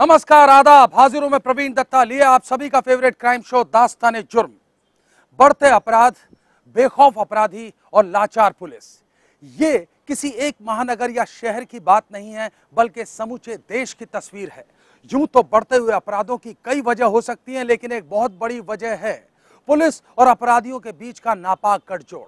नमस्कार, आदाब। हाजिर हूं मैं प्रवीण दत्ता लिए आप सभी का फेवरेट क्राइम शो दास्ताने जुर्म। बढ़ते अपराध, बेखौफ अपराधी और लाचार पुलिस, ये किसी एक महानगर या शहर की बात नहीं है, बल्कि समूचे देश की तस्वीर है। यूं तो बढ़ते हुए अपराधों की कई वजह हो सकती हैं, लेकिन एक बहुत बड़ी वजह है पुलिस और अपराधियों के बीच का नापाक गठजोड़।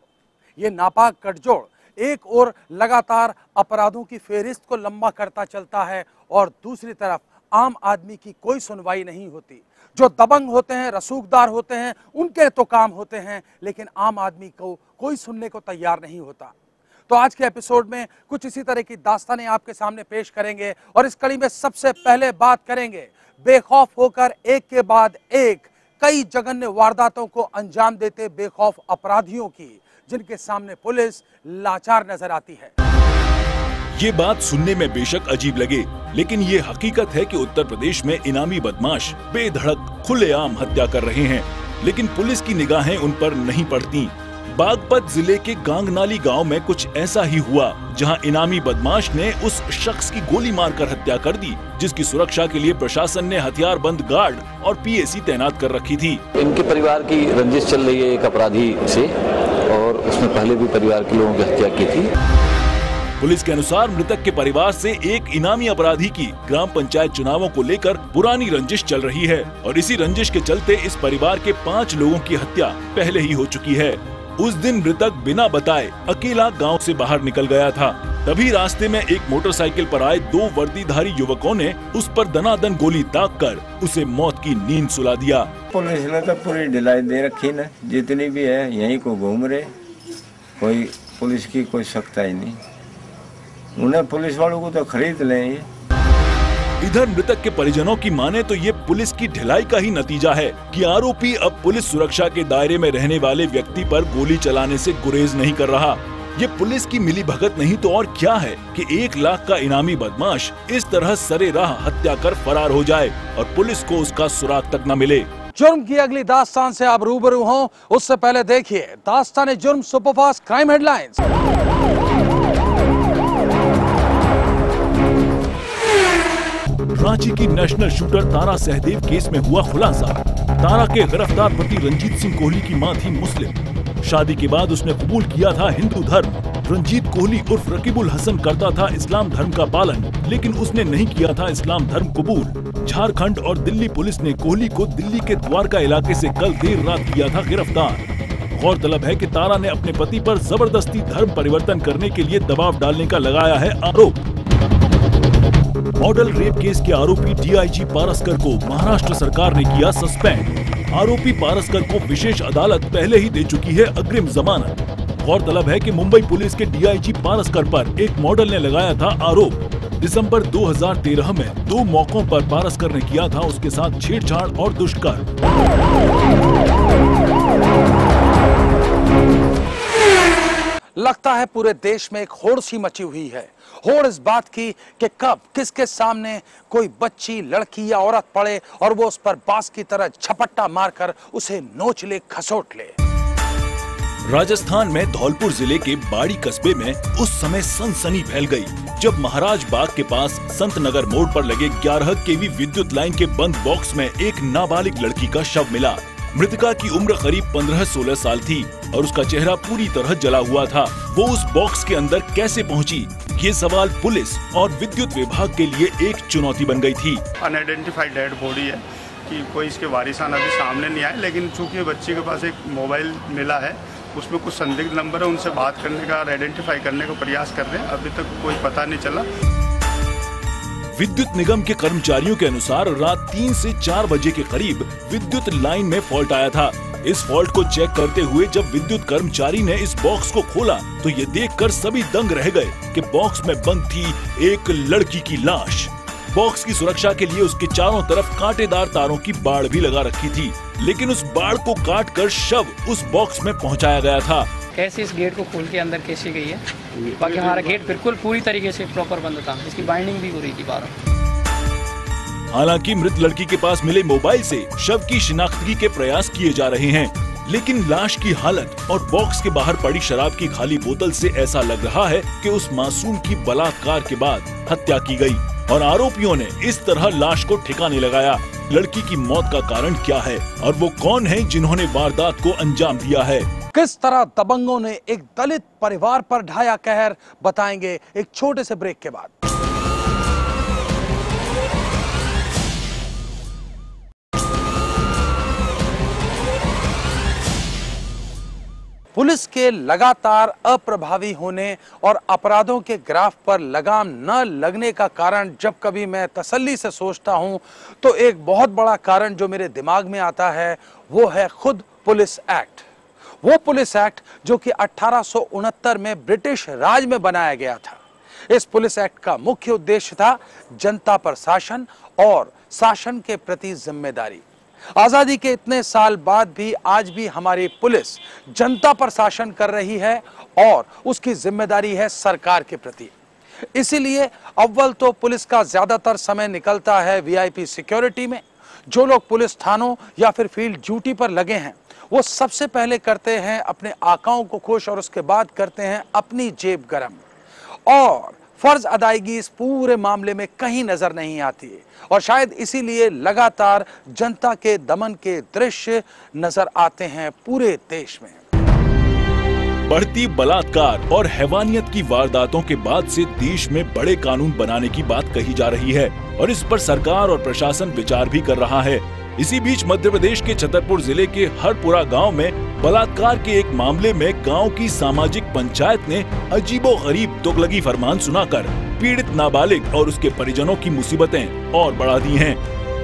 ये नापाक गठजोड़ एक ओर लगातार अपराधों की फेहरिस्त को लंबा करता चलता है और दूसरी तरफ आम आदमी की कोई सुनवाई नहीं होती। जो दबंग होते हैं, रसूखदार होते हैं, उनके तो काम होते हैं, लेकिन आम आदमी को कोई सुनने को तैयार नहीं होता। तो आज के एपिसोड में कुछ इसी तरह की दास्तानें आपके सामने पेश करेंगे और इस कड़ी में सबसे पहले बात करेंगे बेखौफ होकर एक के बाद एक कई जघन्य वारदातों को अंजाम देते बेखौफ अपराधियों की, जिनके सामने पुलिस लाचार नजर आती है। ये बात सुनने में बेशक अजीब लगे, लेकिन ये हकीकत है कि उत्तर प्रदेश में इनामी बदमाश बेधड़क खुलेआम हत्या कर रहे हैं, लेकिन पुलिस की निगाहें उन पर नहीं पड़ती। बागपत जिले के गांगनाली गांव में कुछ ऐसा ही हुआ, जहां इनामी बदमाश ने उस शख्स की गोली मारकर हत्या कर दी, जिसकी सुरक्षा के लिए प्रशासन ने हथियारबंद गार्ड और पीएसी तैनात कर रखी थी। इनके परिवार की रंजिश चल रही है एक अपराधी से, और उसमें पहले भी परिवार के लोगों की हत्या की थी। पुलिस के अनुसार मृतक के परिवार से एक इनामी अपराधी की ग्राम पंचायत चुनावों को लेकर पुरानी रंजिश चल रही है और इसी रंजिश के चलते इस परिवार के 5 लोगों की हत्या पहले ही हो चुकी है। उस दिन मृतक बिना बताए अकेला गांव से बाहर निकल गया था। तभी रास्ते में एक मोटरसाइकिल पर आए 2 वर्दीधारी युवकों ने उस पर दनादन गोली दागकर उसे मौत की नींद सुला दिया। पुलिस ने तो पूरी ढिलाई दे रखी न, जितनी भी है यहीं को घूम रहे, कोई पुलिस की कोई सख्ताई नहीं। उन्हें पुलिस वालों को तो खरीद लें। इधर मृतक के परिजनों की माने तो ये पुलिस की ढिलाई का ही नतीजा है कि आरोपी अब पुलिस सुरक्षा के दायरे में रहने वाले व्यक्ति पर गोली चलाने से गुरेज नहीं कर रहा। ये पुलिस की मिलीभगत नहीं तो और क्या है कि 1 लाख का इनामी बदमाश इस तरह सरेराह हत्या कर फरार हो जाए और पुलिस को उसका सुराग तक न मिले। जुर्म की अगली दास्तान से आप रूबरू हों, उससे पहले देखिए दास्ताने जुर्म सुपरफास्ट क्राइम हेडलाइंस। रांची की national shooter Tara Sahdev case में हुआ खुलासा। तारा के गिरफ्तार पति रंजीत सिंह कोहली की मां थी मुस्लिम। शादी के बाद उसने कबूल किया था हिंदू धर्म। रंजीत कोहली उर्फ रकीबुल हसन करता था इस्लाम धर्म का पालन, लेकिन उसने नहीं किया था इस्लाम धर्म कबूल। झारखंड और दिल्ली पुलिस ने कोहली को दिल्ली के द्वारका इलाके से कल देर रात किया था गिरफ्तार। गौरतलब है कि तारा ने अपने पति पर जबरदस्ती धर्म परिवर्तन करने के लिए दबाव डालने का लगाया है आरोप। मॉडल रेप केस के आरोपी डीआईजी पारसकर को महाराष्ट्र सरकार ने किया सस्पेंड। आरोपी पारसकर को विशेष अदालत पहले ही दे चुकी है अग्रिम जमानत। गौरतलब है कि मुंबई पुलिस के डीआईजी पारसकर पर एक मॉडल ने लगाया था आरोप। दिसंबर 2013 में 2 मौकों पर पारसकर ने किया था उसके साथ छेड़छाड़ और दुष्कर्म। लगता है पूरे देश में एक होड़ सी मची हुई है। होड़ इस बात की कि कब किसके सामने कोई बच्ची, लड़की या औरत पड़े और वो उस पर बांस की तरह झपट्टा मारकर उसे नोच ले, खसोट ले। राजस्थान में धौलपुर जिले के बाड़ी कस्बे में उस समय सनसनी फैल गई जब महाराज बाग के पास संत नगर मोड़ पर लगे 11 केवी विद्युत लाइन के बंद बॉक्स में एक नाबालिग लड़की का शव मिला। मृतका की उम्र करीब 15-16 साल थी और उसका चेहरा पूरी तरह जला हुआ था। वो उस बॉक्स के अंदर कैसे पहुंची, ये सवाल पुलिस और विद्युत विभाग के लिए एक चुनौती बन गई थी। अनआइडेंटिफाइड डेड बॉडी है कि कोई इसके वारिसान अभी सामने नहीं आए, लेकिन चूंकि बच्चे के पास एक मोबाइल मिला है, उसमें कुछ संदिग्ध नंबर है, उनसे बात करने का, आइडेंटिफाई करने का प्रयास कर रहे हैं। अभी तक कोई पता नहीं चला। विद्युत निगम के कर्मचारियों के अनुसार रात 3 से 4 बजे के करीब विद्युत लाइन में फॉल्ट आया था। इस फॉल्ट को चेक करते हुए जब विद्युत कर्मचारी ने इस बॉक्स को खोला तो ये देखकर सभी दंग रह गए कि बॉक्स में बंद थी एक लड़की की लाश। बॉक्स की सुरक्षा के लिए उसके चारों तरफ कांटेदार तारों की बाड़ भी लगा रखी थी, लेकिन उस बाड़ को काटकर शव उस बॉक्स में पहुंचाया गया था। कैसे इस गेट को खोल के अंदर कैसे गई है, बाकी हमारा गेट बिल्कुल पूरी तरीके से प्रॉपर बंद था, इसकी बाइंडिंग भी हो रही थी बाहर। हालांकि मृत लड़की के पास मिले मोबाइल से शव की शिनाख्तगी के प्रयास किए जा रहे हैं, लेकिन लाश की हालत और बॉक्स के बाहर पड़ी शराब की खाली बोतल से ऐसा लग रहा है कि उस मासूम की बलात्कार के बाद हत्या की गई। और आरोपियों ने इस तरह लाश को ठिकाने लगाया। लड़की की मौत का कारण क्या है और वो कौन है जिन्होंने वारदात को अंजाम दिया है? किस तरह दबंगों ने एक दलित परिवार पर ढाया कहर, बताएंगे एक छोटे से ब्रेक के बाद। पुलिस के लगातार अप्रभावी होने और अपराधों के ग्राफ पर लगाम न लगने का कारण जब कभी मैं तसल्ली से सोचता हूं तो एक बहुत बड़ा कारण जो मेरे दिमाग में आता है वो है खुद पुलिस एक्ट। वो पुलिस एक्ट जो कि 1869 में ब्रिटिश राज में बनाया गया था। इस पुलिस एक्ट का मुख्य उद्देश्य था जनता पर शासन और शासन के प्रति जिम्मेदारी। आजादी के इतने साल बाद भी आज भी हमारी पुलिस जनता पर शासन कर रही है और उसकी जिम्मेदारी है सरकार के प्रति। इसीलिए अव्वल तो पुलिस का ज्यादातर समय निकलता है वीआईपी सिक्योरिटी में। जो लोग पुलिस थानों या फिर फील्ड ड्यूटी पर लगे हैं वो सबसे पहले करते हैं अपने आकाओं को खुश और उसके बाद करते हैं अपनी जेब गरम, और फर्ज अदायगी इस पूरे मामले में कहीं नजर नहीं आती और शायद इसीलिए लगातार जनता के दमन के दृश्य नजर आते हैं पूरे देश में। बढ़ती बलात्कार और हैवानियत की वारदातों के बाद से देश में बड़े कानून बनाने की बात कही जा रही है और इस पर सरकार और प्रशासन विचार भी कर रहा है। इसी बीच मध्य प्रदेश के छतरपुर जिले के हरपुरा गांव में बलात्कार के एक मामले में गांव की सामाजिक पंचायत ने अजीबोगरीब तुगलकी फरमान सुनाकर पीड़ित नाबालिग और उसके परिजनों की मुसीबतें और बढ़ा दी हैं।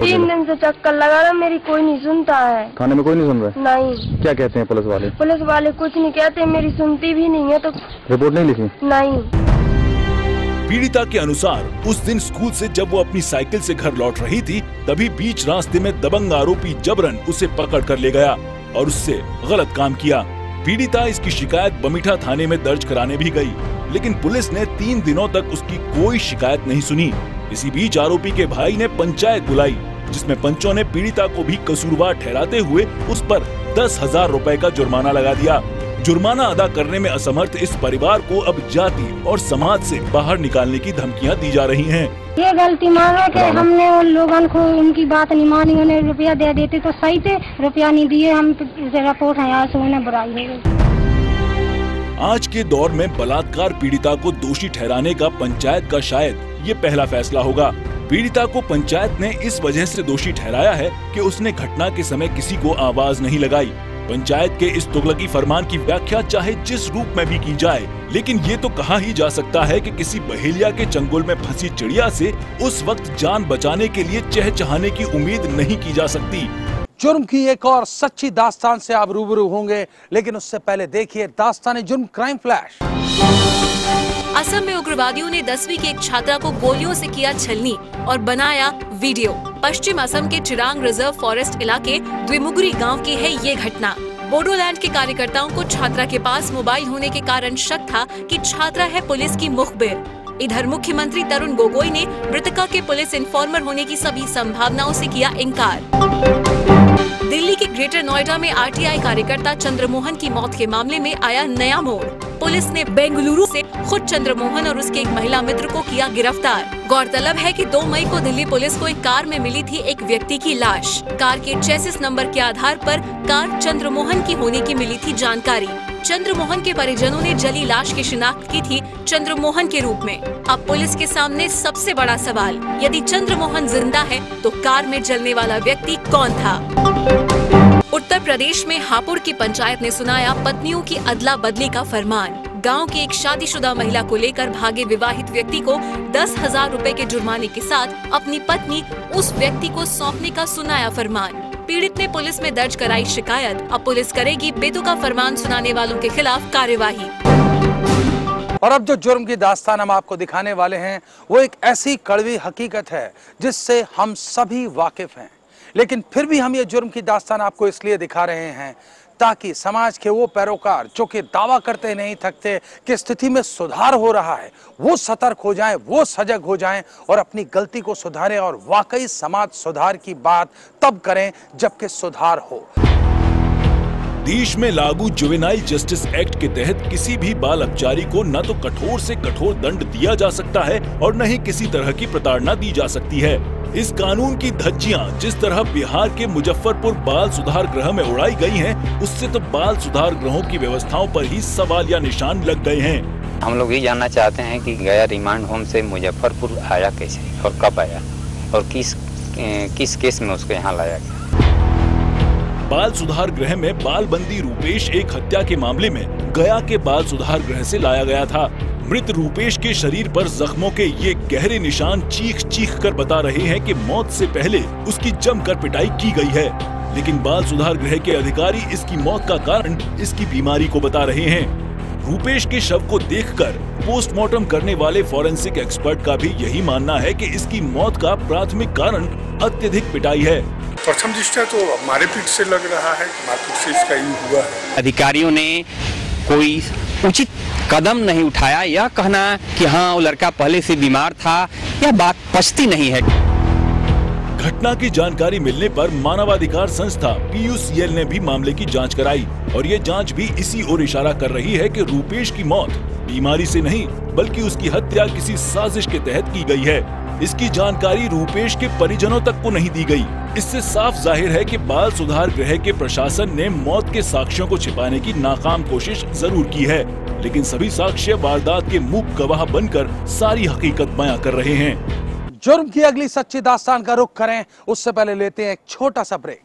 3 दिन से चक्कर लगा रहा, मेरी कोई नहीं सुनता है। थाने में कोई नहीं सुन रहा? नहीं। क्या कहते हैं पुलिस वाले? पुलिस वाले कुछ नहीं कहते, मेरी सुनती भी नहीं है। तो रिपोर्ट नहीं लिखी? नहीं। पीड़िता के अनुसार उस दिन स्कूल से जब वो अपनी साइकिल से घर लौट रही थी तभी बीच रास्ते में दबंग आरोपी जबरन उसे पकड़ कर ले गया और उससे गलत काम किया। पीड़िता इसकी शिकायत बमीठा थाने में दर्ज कराने भी गई, लेकिन पुलिस ने 3 दिनों तक उसकी कोई शिकायत नहीं सुनी। इसी बीच आरोपी के भाई ने पंचायत बुलाई जिसमें पंचों ने पीड़िता को भी कसूरवार ठहराते हुए उस पर 10,000 रुपए का जुर्माना लगा दिया। जुर्माना अदा करने में असमर्थ इस परिवार को अब जाति और समाज से बाहर निकालने की धमकियां दी जा रही हैं। ये गलती माना कि हमने उन लोगों को उनकी बात नहीं मानी, उन्हें रुपया दे देते तो सही थे, रुपया नहीं दिए, हम रिपोर्ट है यहाँ से उन्हें बुराई हो गई। आज के दौर में बलात्कार पीड़िता को दोषी ठहराने का पंचायत का शायद ये पहला फैसला होगा। पीड़िता को पंचायत ने इस वजह से दोषी ठहराया है कि उसने घटना के समय किसी को आवाज नहीं लगाई। पंचायत के इस तुगलकी फरमान की व्याख्या चाहे जिस रूप में भी की जाए, लेकिन ये तो कहा ही जा सकता है कि किसी बहेलिया के चंगुल में फंसी चिड़िया से उस वक्त जान बचाने के लिए चहचहाने की उम्मीद नहीं की जा सकती। जुर्म की एक और सच्ची दास्तान से आप रूबरू होंगे, लेकिन उससे पहले देखिए दास्तान जुर्म क्राइम फ्लैश। असम में उग्रवादियों ने 10वीं की एक छात्रा को गोलियों से किया छलनी और बनाया वीडियो। पश्चिम असम के चिरांग रिजर्व फॉरेस्ट इलाके द्विमुगरी गांव की है ये घटना। बोडोलैंड के कार्यकर्ताओं को छात्रा के पास मोबाइल होने के कारण शक था कि छात्रा है पुलिस की मुखबिर। इधर मुख्यमंत्री तरुण गोगोई ने मृतका के पुलिस इन्फॉर्मर होने की सभी संभावनाओं से किया इंकार। दिल्ली के ग्रेटर नोएडा में आरटीआई कार्यकर्ता चंद्रमोहन की मौत के मामले में आया नया मोड़। पुलिस ने बेंगलुरु से खुद चंद्रमोहन और उसके एक महिला मित्र को किया गिरफ्तार। गौरतलब है कि 2 मई को दिल्ली पुलिस को एक कार में मिली थी एक व्यक्ति की लाश। कार के चेसिस नंबर के आधार पर कार चंद्रमोहन की होने की मिली थी जानकारी। चंद्रमोहन के परिजनों ने जली लाश की शिनाख्त की थी चंद्रमोहन के रूप में। अब पुलिस के सामने सबसे बड़ा सवाल, यदि चंद्रमोहन जिंदा है तो कार में जलने वाला व्यक्ति कौन था? उत्तर प्रदेश में हापुड़ की पंचायत ने सुनाया पत्नियों की अदला बदली का फरमान। गांव की एक शादीशुदा महिला को लेकर भागे विवाहित व्यक्ति को 10,000 रुपए के जुर्माने के साथ अपनी पत्नी उस व्यक्ति को सौंपने का सुनाया फरमान। पीड़ित ने पुलिस में दर्ज कराई शिकायत। अब पुलिस करेगी बेतुका फरमान सुनाने वालों के खिलाफ कार्यवाही। और अब जो जुर्म की दास्तान हम आपको दिखाने वाले हैं वो एक ऐसी कड़वी हकीकत है जिससे हम सभी वाकिफ हैं, लेकिन फिर भी हम ये जुर्म की दास्तान आपको इसलिए दिखा रहे हैं ताकि समाज के वो पैरोकार जो कि दावा करते नहीं थकते कि स्थिति में सुधार हो रहा है, वो सतर्क हो जाएं, वो सजग हो जाएं और अपनी गलती को सुधारें और वाकई समाज सुधार की बात तब करें जबकि सुधार हो। देश में लागू जुवेनाइल जस्टिस एक्ट के तहत किसी भी बाल अपचारी को न तो कठोर से कठोर दंड दिया जा सकता है और न ही किसी तरह की प्रताड़ना दी जा सकती है। इस कानून की धज्जियां जिस तरह बिहार के मुजफ्फरपुर बाल सुधार गृह में उड़ाई गई हैं, उससे तो बाल सुधार गृहों की व्यवस्थाओं पर ही सवाल या निशान लग गए हैं। हम लोग ये जानना चाहते हैं कि गया रिमांड होम से मुजफ्फरपुर आया कैसे और कब आया और किस केस में उसको यहाँ लाया गया। बाल सुधार गृह में बाल बंदी रूपेश एक हत्या के मामले में गया के बाल सुधार गृह से लाया गया था। मृत रूपेश के शरीर पर जख्मों के ये गहरे निशान चीख चीख कर बता रहे हैं कि मौत से पहले उसकी जमकर पिटाई की गई है। लेकिन बाल सुधार गृह के अधिकारी इसकी मौत का कारण इसकी बीमारी को बता रहे हैं। रूपेश के शव को देखकर पोस्टमार्टम करने वाले फॉरेंसिक एक्सपर्ट का भी यही मानना है कि इसकी मौत का प्राथमिक कारण अत्यधिक पिटाई है। प्रथम दृष्टया तो मारपीट से लग रहा है कि मारपीट से इसका यूज हुआ है। अधिकारियों ने कोई उचित कदम नहीं उठाया। यह कहना कि हाँ वो लड़का पहले से बीमार था, यह बात पचती नहीं है। घटना की जानकारी मिलने पर मानवाधिकार संस्था PUCL ने भी मामले की जांच कराई और ये जांच भी इसी ओर इशारा कर रही है कि रूपेश की मौत बीमारी से नहीं बल्कि उसकी हत्या किसी साजिश के तहत की गई है। इसकी जानकारी रूपेश के परिजनों तक को नहीं दी गई। इससे साफ जाहिर है कि बाल सुधार गृह के प्रशासन ने मौत के साक्ष्यों को छिपाने की नाकाम कोशिश जरूर की है, लेकिन सभी साक्ष्य वारदात के मूक गवाह बनकर सारी हकीकत बयां कर रहे हैं। जुर्म की अगली सच्ची दास्तान का रुख करें, उससे पहले लेते हैं एक छोटा सा ब्रेक।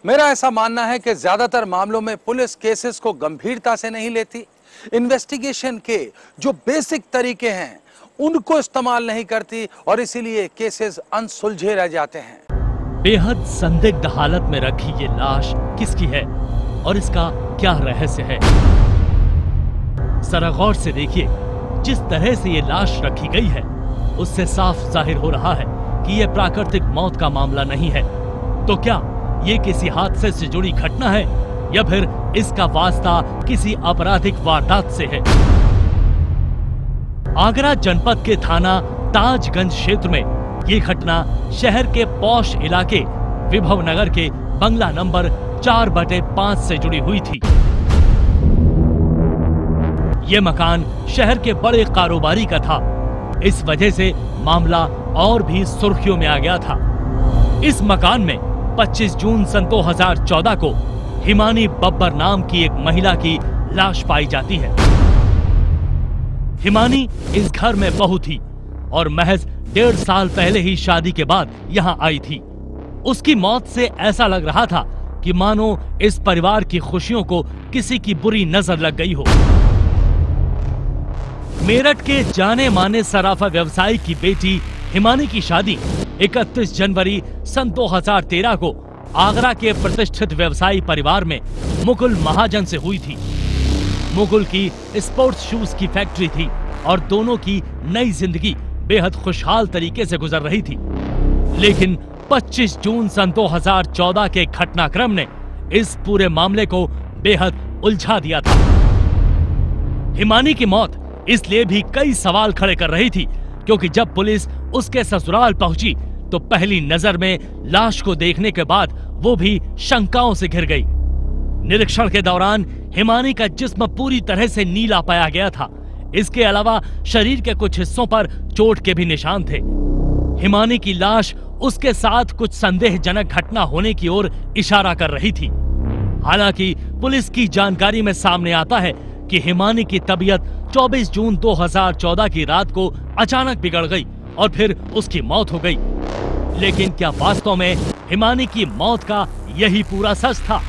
मेरा ऐसा मानना है कि ज्यादातर मामलों में पुलिस केसेस को गंभीरता से नहीं लेती, इन्वेस्टिगेशन के जो बेसिक तरीके हैं उनको इस्तेमाल नहीं करती और इसीलिए केसेस अनसुलझे रह जाते हैं। बेहद संदिग्ध हालत में रखी ये लाश किसकी है और इसका क्या रहस्य है? जरा गौर से देखिए, जिस तरह से ये लाश रखी गई है उससे साफ जाहिर हो रहा है कि यह प्राकृतिक मौत का मामला नहीं है। तो क्या ये किसी हादसे से जुड़ी घटना है या फिर इसका वास्ता किसी आपराधिक वारदात से है? आगरा जनपद के थाना ताजगंज क्षेत्र में ये घटना शहर के पौष इलाके विभव नगर के बंगला नंबर 4/5 से जुड़ी हुई थी। ये मकान शहर के बड़े कारोबारी का था, इस वजह से मामला और भी सुर्खियों में आ गया था। इस मकान में 25 जून सन 2014 को हिमानी बब्बर नाम की एक महिला की लाश पाई जाती है। हिमानी इस घर में बहू थी और महज 1.5 साल पहले ही शादी के बाद यहाँ आई थी। उसकी मौत से ऐसा लग रहा था कि मानो इस परिवार की खुशियों को किसी की बुरी नजर लग गई हो। मेरठ के जाने माने सराफा व्यवसायी की बेटी हिमानी की शादी 31 जनवरी सन 2013 को आगरा के प्रतिष्ठित व्यवसायी परिवार में मुकुल महाजन से हुई थी। मुकुल की स्पोर्ट्स शूज की फैक्ट्री थी और दोनों की नई जिंदगी बेहद खुशहाल तरीके से गुजर रही थी। लेकिन 25 जून सन 2014 के घटनाक्रम ने इस पूरे मामले को बेहद उलझा दिया था। हिमानी की मौत इसलिए भी कई सवाल खड़े कर रही थी क्योंकि जब पुलिस उसके ससुराल पहुंची तो पहली नजर में लाश को देखने के बाद वो भी शंकाओं से घिर गई। निरीक्षण के दौरान हिमानी का जिस्म पूरी तरह से नीला पाया गया था। इसके अलावा शरीर के कुछ हिस्सों पर चोट के भी निशान थे। हिमानी की लाश उसके साथ कुछ संदेहजनक घटना होने की ओर इशारा कर रही थी। हालांकि पुलिस की जानकारी में सामने आता है कि हिमानी की तबीयत 24 जून 2014 की रात को अचानक बिगड़ गई और फिर उसकी मौत हो गई। लेकिन क्या वास्तव में हिमानी की मौत का यही पूरा सच था?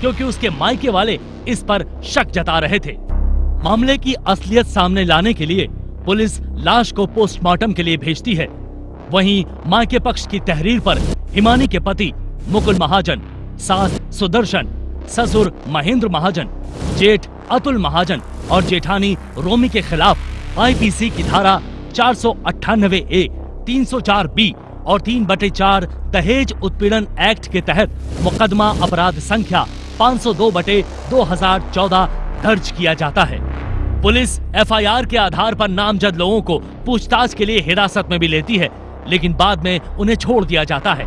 क्योंकि उसके मायके वाले इस पर शक जता रहे थे। मामले की असलियत सामने लाने के लिए पुलिस लाश को पोस्टमार्टम के लिए भेजती है। वहीं मायके पक्ष की तहरीर पर हिमानी के पति मुकुल महाजन, सास सुदर्शन, ससुर महेंद्र महाजन, जेठ अतुल महाजन और जेठानी रोमी के खिलाफ IPC की धारा 498A, 304B और 3/4 दहेज उत्पीड़न एक्ट के तहत मुकदमा अपराध संख्या 502/2014 दर्ज किया जाता है। पुलिस एफआईआर के आधार पर नामजद लोगों को पूछताछ के लिए हिरासत में भी लेती है, लेकिन बाद में उन्हें छोड़ दिया जाता है।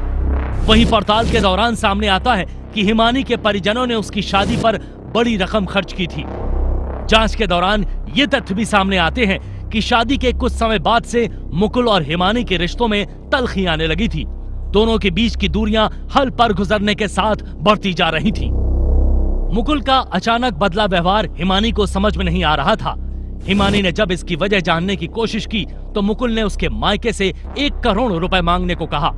वहीं पड़ताल के दौरान सामने आता है कि हिमानी के परिजनों ने उसकी शादी पर बड़ी रकम खर्च की थी। जांच के दौरान ये तथ्य भी सामने आते हैं कि शादी के कुछ समय बाद से मुकुल और हिमानी के रिश्तों में तल्खी आने लगी थी। दोनों के बीच की दूरियां हल पर गुजरने के साथ बढ़ती जा रही थी। मुकुल का अचानक बदला व्यवहार हिमानी को समझ में नहीं आ रहा था। हिमानी ने जब इसकी वजह जानने की कोशिश की तो मुकुल ने उसके मायके से 1 करोड़ रुपए मांगने को कहा।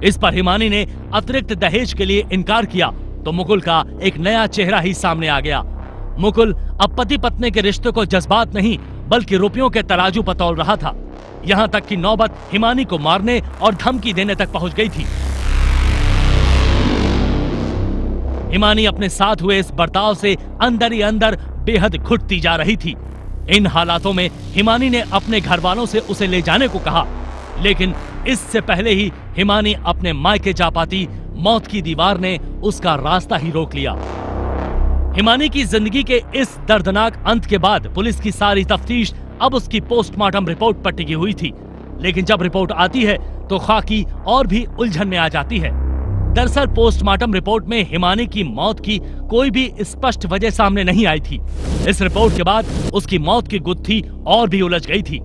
इस पर हिमानी ने अतिरिक्त दहेज के लिए इनकार किया तो मुकुल का एक नया चेहरा ही सामने आ गया। मुकुल अब पति पत्नी के रिश्ते को जज्बात नहीं बल्कि रुपयों के तराजू पर तौल रहा था। यहाँ तक कि नौबत हिमानी को मारने और धमकी देने तक पहुंच गई थी। हिमानी अपने साथ हुए इस बर्ताव से अंदर ही अंदर बेहद घुटती जा रही थी। इन हालातों में हिमानी ने अपने घर वालों से उसे ले जाने को कहा, लेकिन इससे पहले ही हिमानी अपने मायके जा पाती, मौत की दीवार ने उसका रास्ता ही रोक लिया। हिमानी की जिंदगी के इस दर्दनाक अंत के बाद पुलिस की सारी तफ्तीश अब उसकी पोस्टमार्टम रिपोर्ट पर टिकी हुई थी, लेकिन जब रिपोर्ट आती है तो खाकी और भी उलझन में आ जाती है। दरअसल पोस्टमार्टम रिपोर्ट में हिमानी की मौत की कोई भी स्पष्ट वजह सामने नहीं आई थी। इस रिपोर्ट के बाद उसकी मौत की गुत्थी और भी उलझ गई थी।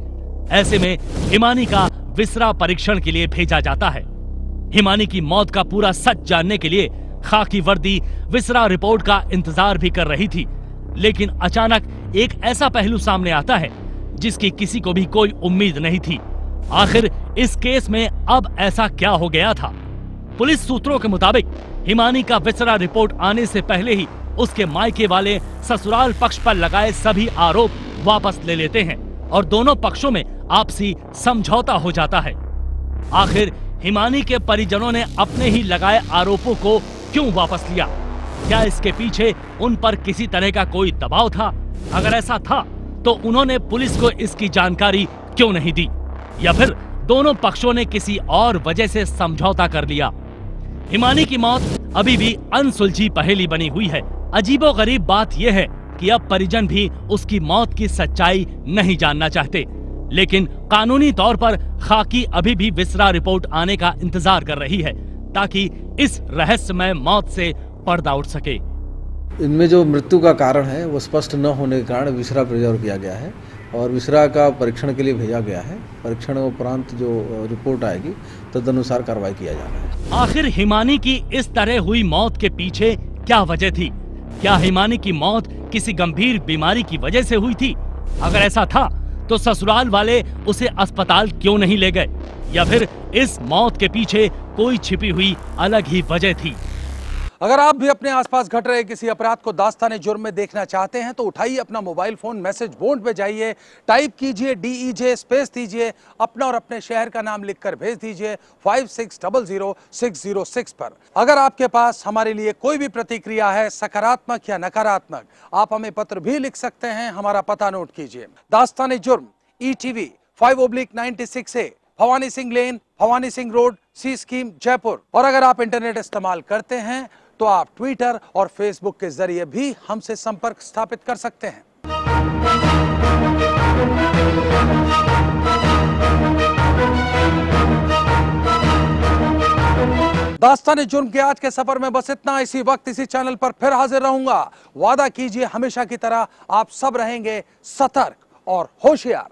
ऐसे में हिमानी का विसरा परीक्षण के लिए भेजा जाता है। हिमानी की मौत का पूरा सच जानने के लिए खाकी वर्दी विसरा रिपोर्ट का इंतजार भी कर रही थी, लेकिन अचानक एक ऐसा पहलू सामने आता है जिसकी किसी को भी कोई उम्मीद नहीं थी। आखिर इस केस में अब ऐसा क्या हो गया था? पुलिस सूत्रों के मुताबिक हिमानी का विसरा रिपोर्ट आने से पहले ही उसके मायके वाले ससुराल पक्ष पर लगाए सभी आरोप वापस ले लेते हैं और दोनों पक्षों में आपसी समझौता हो जाता है। आखिर हिमानी के परिजनों ने अपने ही लगाए आरोपों को क्यों वापस लिया? क्या इसके पीछे उन पर किसी तरह का कोई दबाव था? अगर ऐसा था तो उन्होंने पुलिस को इसकी जानकारी क्यों नहीं दी? या फिर दोनों पक्षों ने किसी और वजह से समझौता कर लिया? हिमानी की मौत अभी भी अनसुलझी पहेली बनी हुई है। अजीबोगरीब बात यह है कि अब परिजन भी उसकी मौत की सच्चाई नहीं जानना चाहते, लेकिन कानूनी तौर पर खाकी अभी भी विसरा रिपोर्ट आने का इंतजार कर रही है ताकि इस रहस्यमय मौत से पर्दा उठ सके। इनमें जो मृत्यु का कारण है वो स्पष्ट न होने के कारण विसरा प्रिजर्व किया गया है और विसरा का परीक्षण के लिए भेजा गया है। परीक्षण उपरांत जो रिपोर्ट आएगी तदनुसार कार्रवाई किया जा रहा है। आखिर हिमानी की इस तरह हुई मौत के पीछे क्या वजह थी? क्या हिमानी की मौत किसी गंभीर बीमारी की वजह से हुई थी? अगर ऐसा था तो ससुराल वाले उसे अस्पताल क्यों नहीं ले गए? या फिर इस मौत के पीछे कोई छिपी हुई अलग ही वजह थी? अगर आप भी अपने आसपास घट रहे किसी अपराध को दास्ताने जुर्म में देखना चाहते हैं तो उठाइए अपना मोबाइल फोन, मैसेज बोर्ड पे जाइए, टाइप कीजिए DEJ स्पेस दीजिए, अपना और अपने शहर का नाम लिखकर भेज दीजिए 56000606 पर। अगर आपके पास हमारे लिए कोई भी प्रतिक्रिया है, सकारात्मक या नकारात्मक, आप हमें पत्र भी लिख सकते हैं। हमारा पता नोट कीजिए, दास्ताने जुर्म, ETV 5/96A, भवानी सिंह लेन, भवानी सिंह रोड, सी स्कीम, जयपुर। और अगर आप इंटरनेट इस्तेमाल करते हैं तो आप ट्विटर और फेसबुक के जरिए भी हमसे संपर्क स्थापित कर सकते हैं। दास्ताने जुर्म के आज के सफर में बस इतना। इसी वक्त इसी चैनल पर फिर हाजिर रहूंगा। वादा कीजिए हमेशा की तरह आप सब रहेंगे सतर्क और होशियार।